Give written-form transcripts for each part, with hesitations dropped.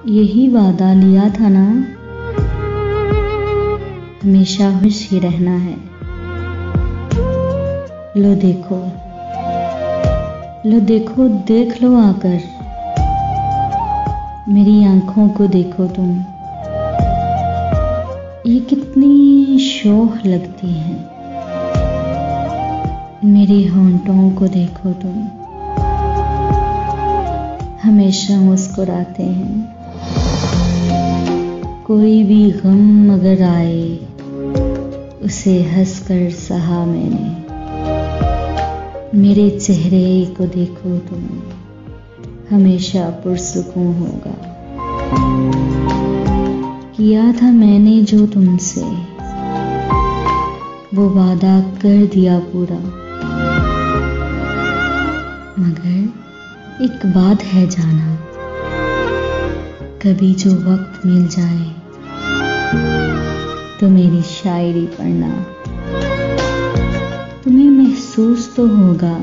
यही वादा लिया था ना, हमेशा खुश ही रहना है। लो देखो, लो देखो, देख लो आकर, मेरी आंखों को देखो तुम, ये कितनी शौख लगती हैं। मेरे होंठों को देखो तुम, हमेशा मुस्कुराते हैं। कोई भी गम अगर आए, उसे हंसकर सहा मैंने। मेरे चेहरे को देखो तुम, हमेशा पुरसुकून होगा। किया था मैंने जो तुमसे, वो वादा कर दिया पूरा। मगर एक बात है जाना, कभी जो वक्त मिल जाए तो मेरी शायरी पढ़ना। तुम्हें महसूस तो होगा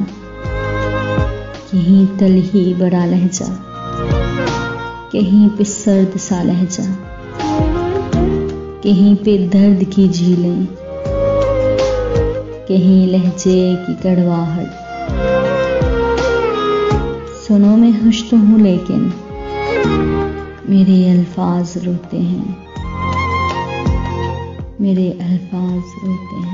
कहीं तलही बड़ा लहजा, कहीं पे सर्द सा लहजा, कहीं पे दर्द की झीलें, कहीं लहजे की कड़वाहट। सुनो मैं खुश तो हूँ लेकिन मेरे अल्फाज रोते हैं, मेरे अल्फाज रोते हैं।